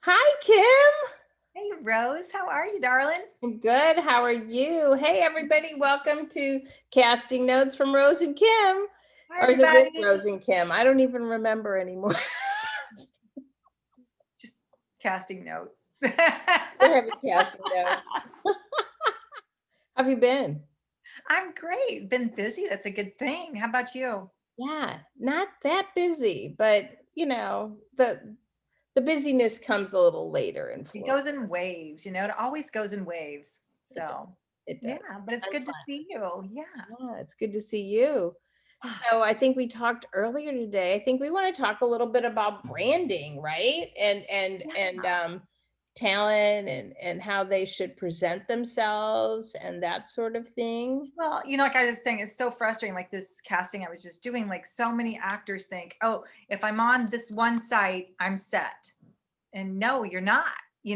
Hi, Kim. Hey, Rose, how are you, darling? I'm good. How are you? Hey, everybody. Welcome to Casting Notes from Rose and Kim. Hi, Or is it with everybody. Rose and Kim? I don't even remember anymore. Just casting notes. We're having casting notes. How have you been? I'm great. Been busy. That's a good thing. How about you? Yeah, not that busy, but the busyness comes a little later in It Florida. goes in waves, it always goes in waves. It does. So, It yeah, does. but it's And good to see you. Yeah. yeah, it's good to see you. So I think we talked earlier today. I think we want to talk a little bit about branding, right? And talent and how they should present themselves and that sort of thing. Well, like I was saying, it's so frustrating. Like this casting I was just doing, like so many actors think, oh, if I'm on this one site, I'm set. And no, you're not. You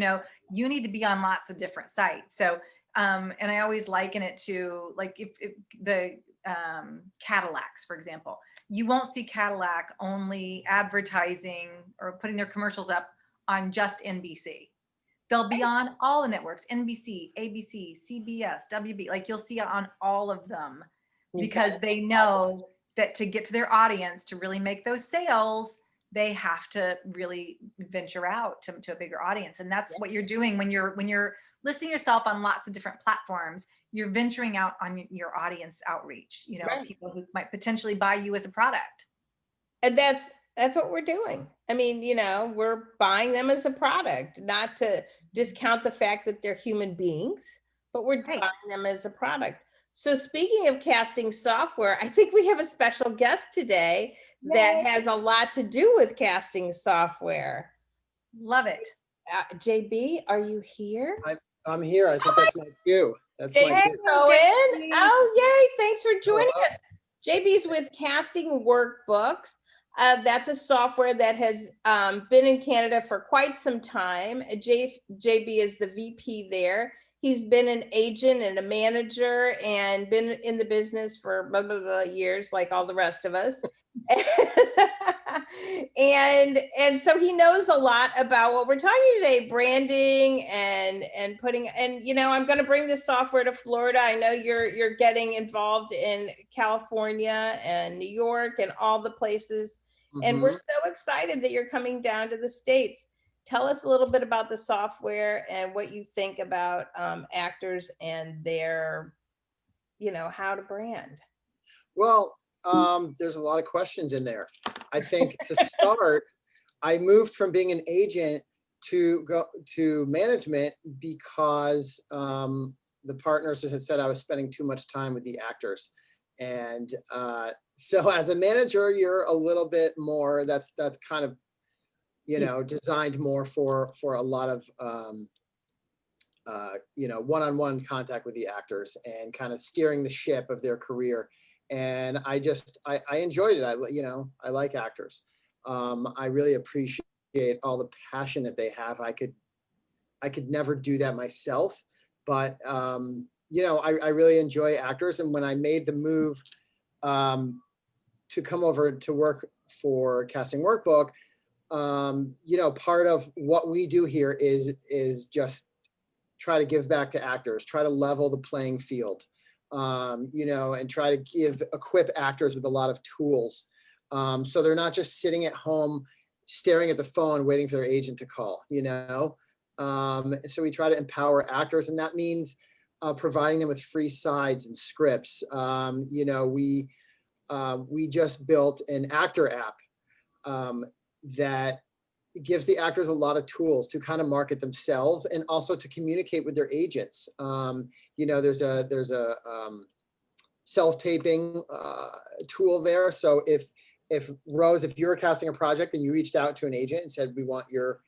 need to be on lots of different sites. So, and I always liken it to like if the Cadillacs, for example, you won't see Cadillac only advertising or putting their commercials up on just NBC. They'll be on all the networks, NBC, ABC, CBS, WB, like you'll see it on all of them You've got because they know that to get to their audience, to really make those sales, they have to really venture out to a bigger audience. And that's what you're doing when you're listing yourself on lots of different platforms. You're venturing out on your audience outreach, right. people who might potentially buy you as a product. And that's what we're doing. I mean, we're buying them as a product, not to discount the fact that they're human beings, but we're Right. buying them as a product. So speaking of casting software, I think we have a special guest today that Yay. has a lot to do with casting software. Love it. JB, are you here? I'm here. I think that's my cue. That's my JB cue. Hey, Cohen. JC. Oh, yay. Thanks for joining Hello. us. JB's with Casting Workbooks. That's a software that has been in Canada for quite some time. JB is the VP there. He's been an agent and a manager and been in the business for blah, blah, blah years, like all the rest of us. and so he knows a lot about what we're talking today, branding and putting, and I'm going to bring this software to Florida. I know you're getting involved in California and New York and all the places, and we're Mhm. so excited that you're coming down to the States. Tell us a little bit about the software and what you think about actors and their how to brand. Well, there's a lot of questions in there. I think to start, I moved from being an agent to go to management because the partners had said I was spending too much time with the actors. And so as a manager, you're a little bit more, that's kind of, designed more for a lot of one-on-one contact with the actors and kind of steering the ship of their career. And I enjoyed it. I like actors. I really appreciate all the passion that they have. I could never do that myself, but I really enjoy actors. And when I made the move to come over to work for Casting Workbook, part of what we do here is just try to give back to actors, try to level the playing field, and try to equip actors with a lot of tools. So they're not just sitting at home, staring at the phone, waiting for their agent to call, So we try to empower actors, and that means providing them with free sides and scripts. We just built an actor app that gives the actors a lot of tools to kind of market themselves and also to communicate with their agents. There's a self-taping tool there. So if Rose, if you were casting a project and you reached out to an agent and said, we want your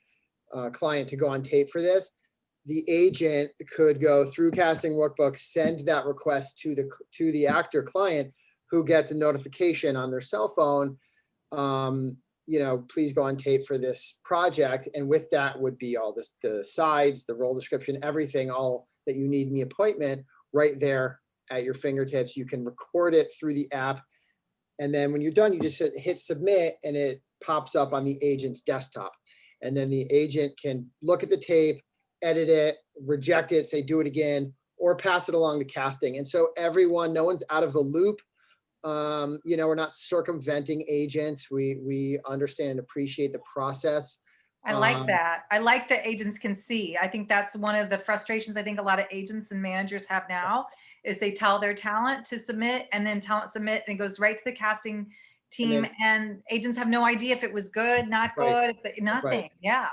client to go on tape for this, the agent could go through Casting Workbook, send that request to the actor client, who gets a notification on their cell phone. Please go on tape for this project. And with that would be all the sides, the role description, everything, all that you need in the appointment right there at your fingertips. You can record it through the app. And then when you're done, you just hit submit and it pops up on the agent's desktop. and then the agent can look at the tape, edit it, reject it, say do it again, or pass it along to casting. And so everyone, no one's out of the loop. You know, we're not circumventing agents. We understand and appreciate the process. I like that. I like that agents can see. I think that's one of the frustrations I think a lot of agents and managers have now is they tell their talent to submit, and then talent submit, and it goes right to the casting team, and agents have no idea if it was good, not Right. good, nothing. Right. Yeah.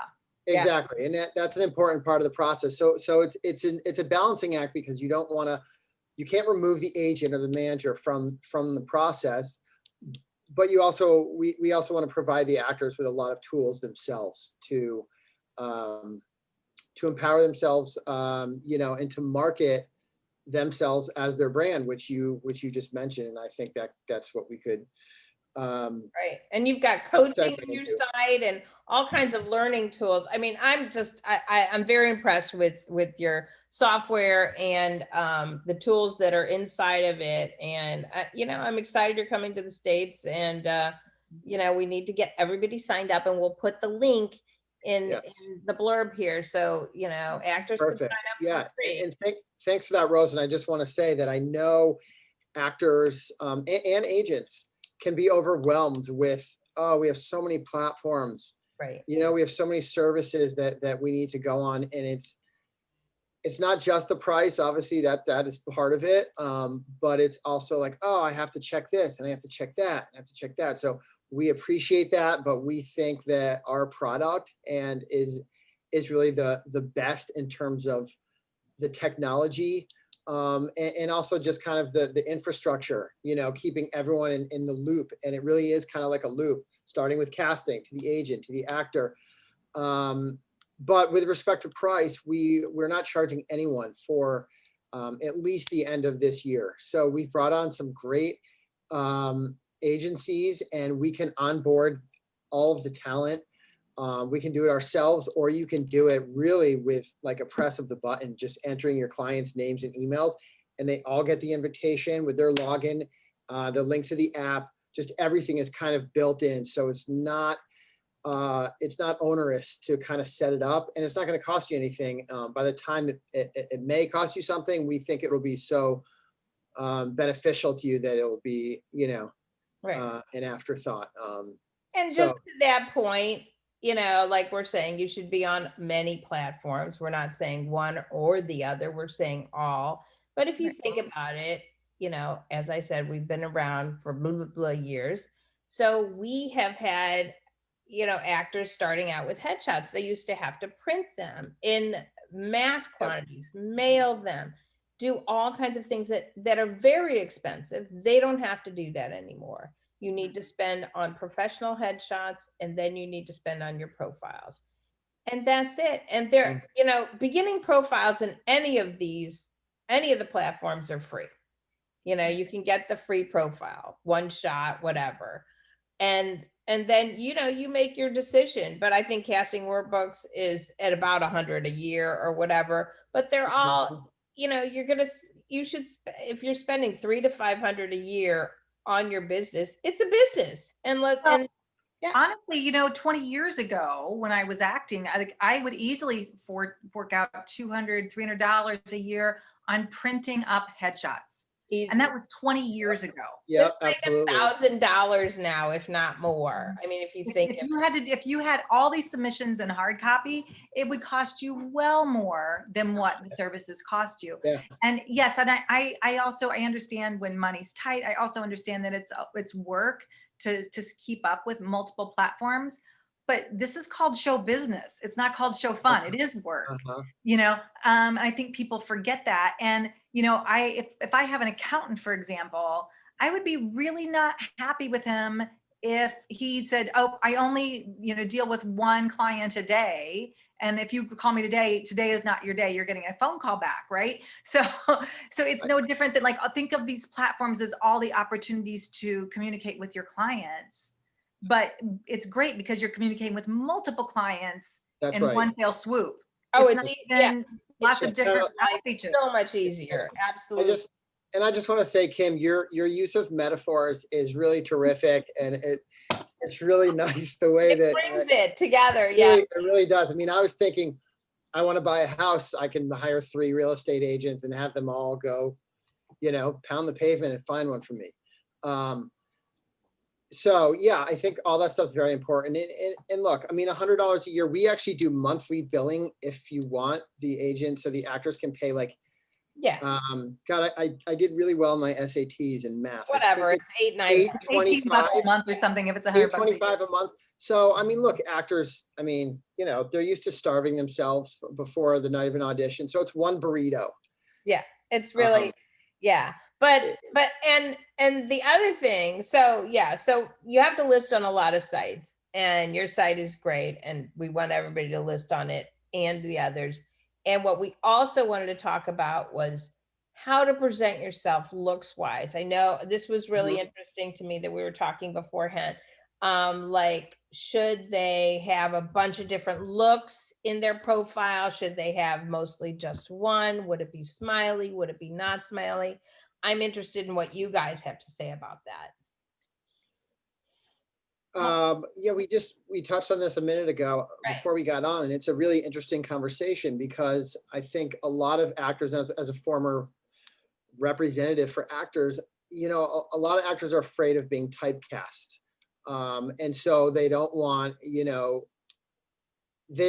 Exactly. And that's an important part of the process. So it's a balancing act, because you don't want to, you can't remove the agent or the manager from the process, but you also, we also want to provide the actors with a lot of tools themselves to empower themselves, you know, and to market themselves as their brand, which you just mentioned. And I think that's what we could, Right. And you've got coaching on your side and all kinds of learning tools. I mean, I'm very impressed with your software and the tools that are inside of it. And, you know, I'm excited you're coming to the States, and, you know, we need to get everybody signed up, and we'll put the link in the blurb here. So, you know, actors can sign up for free. And thanks for that, Rose. And I just want to say that I know actors and agents can be overwhelmed with, oh, we have so many platforms, right? You know, we have so many services that we need to go on, and it's not just the price. Obviously, that is part of it, but it's also like, oh, I have to check this, and I have to check that, and I have to check that. So we appreciate that, but we think that our product is really the best in terms of the technology. And also just kind of the infrastructure, you know, keeping everyone in the loop. And it really is kind of like a loop, starting with casting, to the agent, to the actor. But with respect to price, we're not charging anyone for at least the end of this year. So we've brought on some great agencies, and we can onboard all of the talent. We can do it ourselves, or you can do it really with like a press of the button, just entering your clients' names and emails, and they all get the invitation with their login, the link to the app. Just everything is kind of built in, so it's not onerous to kind of set it up, and it's not going to cost you anything. By the time it may cost you something, we think it will be so beneficial to you that it will be, you know, an afterthought. And just to that point, you know, like we're saying, you should be on many platforms. We're not saying one or the other, we're saying all. But if you think about it, you know, as I said, we've been around for blah, blah, blah years. So we have had, you know, actors starting out with headshots. They used to have to print them in mass quantities, mail them, do all kinds of things that are very expensive. They don't have to do that anymore. You need to spend on professional headshots, and then you need to spend on your profiles. And that's it. And they're, you know, beginning profiles in any of the platforms are free. You know, you can get the free profile, one shot, whatever. And then, you know, you make your decision. But I think Casting Workbooks is at about 100 a year or whatever, but they're all, you know, you should, if you're spending 300 to 500 a year on your business, it's a business. And honestly, you know, 20 years ago when I was acting, I would easily fork out $200, $300 a year on printing up headshots. Easy. And that was 20 years ago. Yeah, it's like $1,000 now, if not more. I mean, if you think if you had all these submissions in hard copy, it would cost you well more than what the services cost you. Yeah. And yes, and I also understand when money's tight. I also understand that it's work to keep up with multiple platforms. But this is called show business. It's not called show fun. It is work, you know. I think people forget that. And you know, if I have an accountant, for example, I would be really not happy with him if he said, "Oh, I only, you know, deal with one client a day, and if you call me today is not your day. You're getting a phone call back, right?" So it's no different than, like, think of these platforms as all the opportunities to communicate with your clients. But it's great because you're communicating with multiple clients in one fell swoop. Oh, it's lots of different features. So much easier. Absolutely. I just want to say, Kim, your use of metaphors is really terrific, and it's really nice the way It that brings it together. Yeah. it really does. I mean, I was thinking, I want to buy a house. I can hire 3 real estate agents and have them all go, pound the pavement and find one for me. So yeah, I think all that stuff's very important. And look, I mean, $100 a year, we actually do monthly billing if you want. The agents or the actors can pay like, Yeah. God, I did really well in my SATs and math. Whatever. It's 8, 9. $18 a month or something if it's $100 a year. $825 a month. So, I mean, look, actors, I mean, they're used to starving themselves before the night of an audition. So it's one burrito. Yeah. It's really, yeah. But and the other thing, so yeah, so you have to list on a lot of sites, and your site is great, and we want everybody to list on it and the others. And what we also wanted to talk about was how to present yourself looks wise. I know this was really interesting to me that we were talking beforehand. Like, should they have a bunch of different looks in their profile? Should they have mostly just one? Would it be smiley? Would it be not smiley? I'm interested in what you guys have to say about that. Yeah, we touched on this a minute ago before we got on, and it's a really interesting conversation because I think a lot of actors, as a former representative for actors, a lot of actors are afraid of being typecast. And so they don't want, they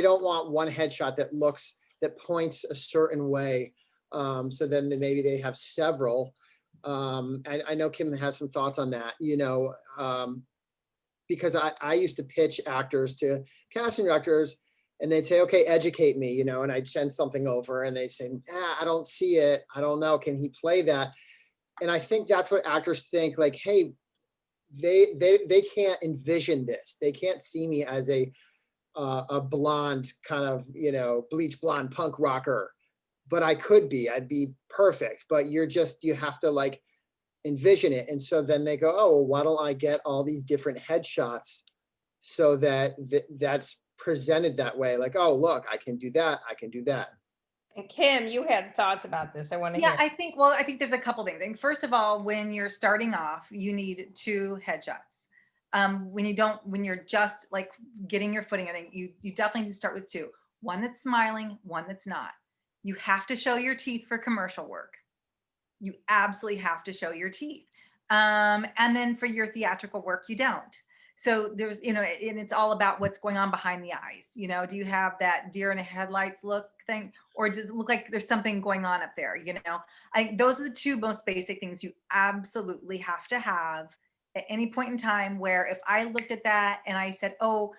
don't want one headshot that points a certain way. So then maybe they have several. And I know Kim has some thoughts on that, because I used to pitch actors to casting directors, and they'd say, okay, educate me, and I'd send something over and they'd say, I don't see it. I don't know. Can he play that? And I think that's what actors think, like, hey, they can't envision this. They can't see me as a blonde kind of, bleach blonde punk rocker, but I could be, I'd be perfect. But you have to like envision it. And so then they go, oh, well, why don't I get all these different headshots so that that's presented that way? Like, oh, look, I can do that. I can do that. And Kim, you had thoughts about this. I want to hear. I think there's a couple things. I think first of all, when you're starting off, you need 2 headshots. When you're just like getting your footing, I think you definitely need to start with 2. One that's smiling, one that's not. You have to show your teeth for commercial work. You absolutely have to show your teeth. And then for your theatrical work, you don't. So there's, and it's all about what's going on behind the eyes. Do you have that deer in the headlights look thing, or does it look like there's something going on up there? I think those are the 2 most basic things you absolutely have to have at any point in time, where if I looked at that and I said, oh,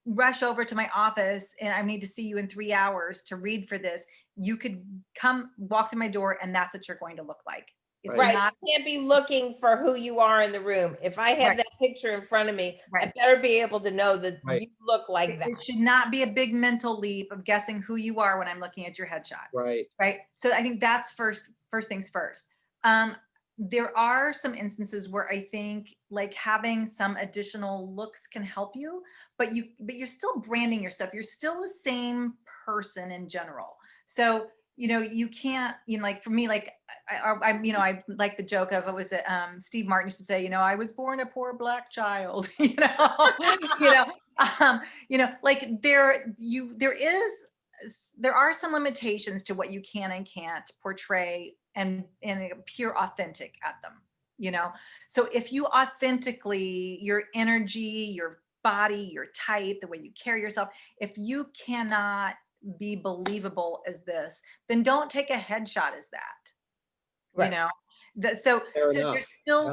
rush over to my office and I need to see you in 3 hours to read for this, you could come walk through my door and that's what you're going to look like. It's Right. not, You can't be looking for who you are in the room. If I have that picture in front of me, I better be able to know that you look like that. It should not be a big mental leap of guessing who you are when I'm looking at your headshot. Right. So I think that's first things first. There are some instances where I think like having some additional looks can help you, but you're still branding your stuff. You're still the same person in general. So, you can't, like for me, like I like the joke of, it was Steve Martin used to say, I was born a poor Black child, like there are some limitations to what you can and can't portray and appear authentic at them, so if you authentically, your energy, your body, your type, the way you carry yourself, if you cannot be believable as this, then don't take a headshot as that. So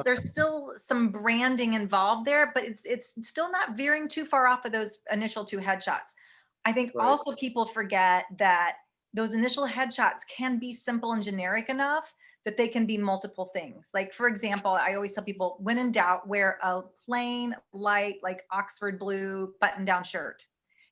there's still some branding involved there, but it's still not veering too far off of those initial 2 headshots. I think also people forget that those initial headshots can be simple and generic enough that they can be multiple things. Like, for example, I always tell people, when in doubt, wear a plain, light, like Oxford blue button-down shirt,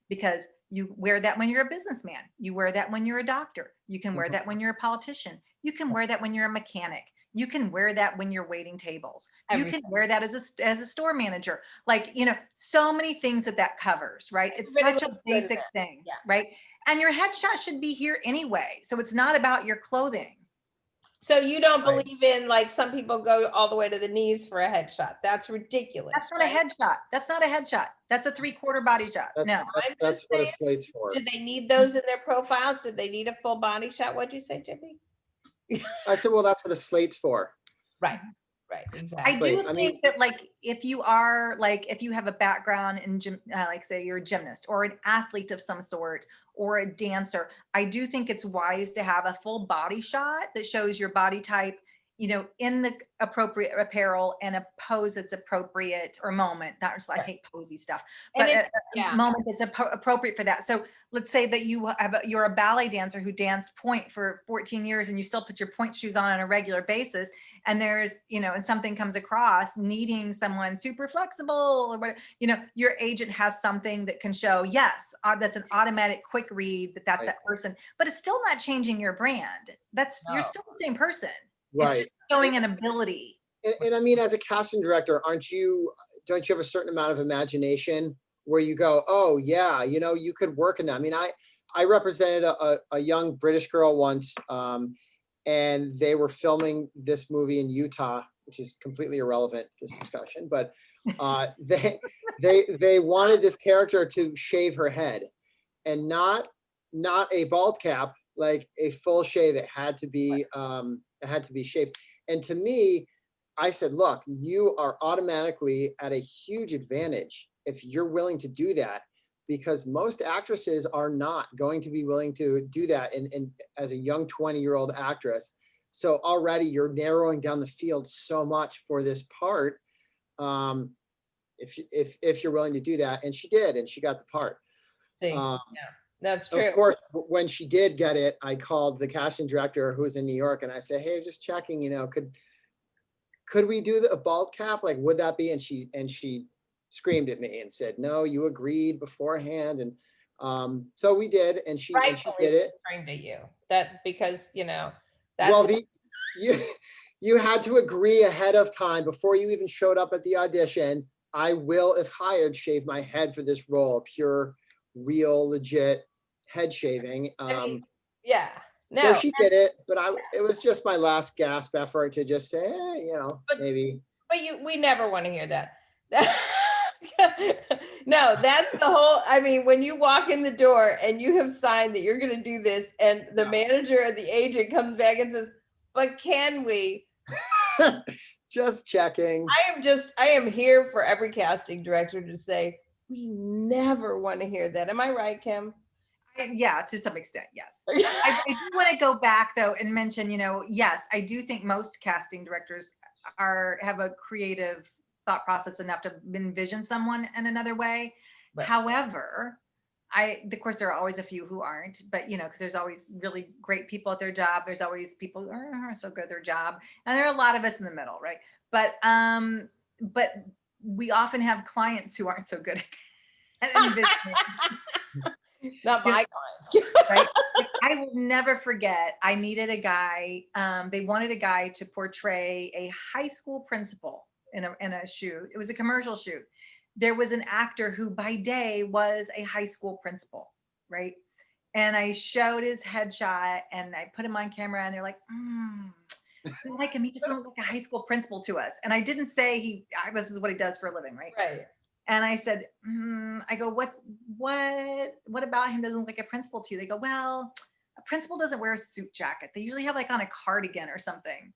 because you wear that when you're a businessman. You wear that when you're a doctor. You can wear that when you're a politician. You can wear that when you're a mechanic. You can wear that when you're waiting tables. You can wear that as a store manager. Like, so many things that covers, right? It's such a basic thing, right? And your headshot should be here anyway. So it's not about your clothing. So you don't Right. believe in, like, some people go all the way to the knees for a headshot. That's ridiculous. That's not right? a headshot. That's not a headshot. That's a 3/4 body shot. That's, No. that's, I'm that's just what a saying, slate's for. do they need those in their profiles? Do they need a full body shot? What'd you say, JB? I said, well, that's what a slate's for. Right, right, exactly. I Slate. do I think mean- that, like, if you are, like, if you have a background in gym, like say you're a gymnast or an athlete of some sort or a dancer, I do think it's wise to have a full body shot that shows your body type, you know, in the appropriate apparel and a pose that's appropriate, or moment. Not just, I Right. hate posy stuff, And but it- a yeah. moment that's appropriate for that. So let's say that you're a ballet dancer who danced point for 14 years and you still put your point shoes on a regular basis. And there's, you know, and something comes across needing someone super flexible or whatever, you know, your agent has something that can show, yes, that's an automatic quick read that that's Right. that person, but it's still not changing your brand. You're No. still the same person. It's Right. just showing an ability. And I mean, as a casting director, don't you have a certain amount of imagination where you go, oh yeah, you know, you could work in that. I mean, I represented a young British girl once, and they were filming this movie in Utah, which is completely irrelevant to this discussion, but they wanted this character to shave her head, and not a bald cap, like a full shave. It had to be shaved. And to me, I said, look, you are automatically at a huge advantage if you're willing to do that, because most actresses are not going to be willing to do that in as a young 20-year-old actress. So already you're narrowing down the field so much for this part. If you're willing to do that, and she did, and she got the part. See, yeah, that's true. Of course, when she did get it, I called the casting director who was in New York, and I said, hey, just checking, you know, could we do a bald cap? Like, would that be? And she screamed at me and said, no, you agreed beforehand. And so we did, and she did it. Screamed at you, that because, you know, that's, Well, you had to agree ahead of time before you even showed up at the audition. I will, if hired, shave my head for this role, pure, real, legit head shaving. yeah, So no, she did it, but it was just my last gasp effort to just say, hey, you know, maybe. but we never want to hear that. No, that's the whole, I mean, when you walk in the door and you have signed that you're going to do this, and the Yeah. manager or the agent comes back and says, but can we? Just checking. I am here for every casting director to say, we never want to hear that. Am I right, Kim? Yeah, to some extent, yes. I do want to go back though and mention, you know, yes, I do think most casting directors have a creative thought process enough to envision someone in another way. Right. However, of course, there are always a few who aren't, but you know, because there's always really great people at their job. There's always people who aren't so good at their job, and there are a lot of us in the middle, right? But we often have clients who aren't so good at envisioning. Not my clients. Right? Like, I will never forget, I needed a guy, they wanted a guy to portray a high school principal in a shoot. It was a commercial shoot. There was an actor who by day was a high school principal, right? And I showed his headshot and I put him on camera, and they're like, we like him. He just looked like a high school principal to us. And I didn't say this is what he does for a living, right? Right. And I said, I go, what about him doesn't look like a principal to you? They go, well, a principal doesn't wear a suit jacket. They usually have like on a cardigan or something.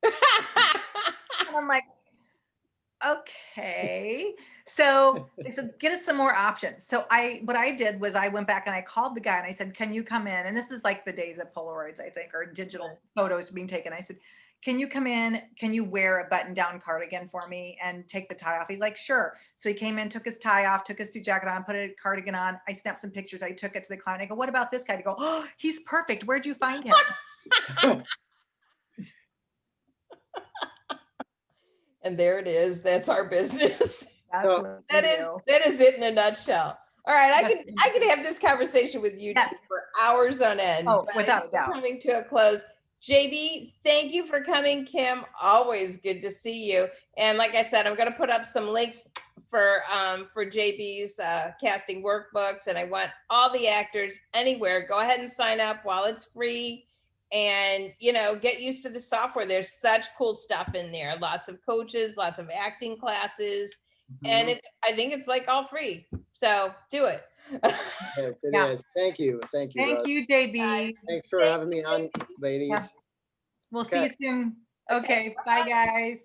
And I'm like, okay. So they said, get us some more options. So what I did was I went back and I called the guy and I said, can you come in? And this is like the days of Polaroids, I think, or digital photos being taken. I said, can you come in? Can you wear a button down cardigan for me and take the tie off? He's like, sure. So he came in, took his tie off, took his suit jacket on, put a cardigan on. I snapped some pictures. I took it to the client. I go, what about this guy? They go, oh, he's perfect. Where'd you find him? And there it is. That's our business. That is it in a nutshell. All right, I could have this conversation with you two for hours on end. Oh, but without a doubt. we're coming to a close. JB, thank you for coming. Kim, always good to see you. And like I said, I'm going to put up some links for JB's casting workbooks, and I want all the actors anywhere. Go ahead and sign up while it's free. and, get used to the software. There's such cool stuff in there. Lots of coaches, lots of acting classes. And I think it's like all free. So do it. Yes, it Yeah. is. Thank you. Thank you, Thank Rose. you, JB. Thanks for having me on, ladies. Yeah. We'll see Okay. you soon. Okay, bye guys.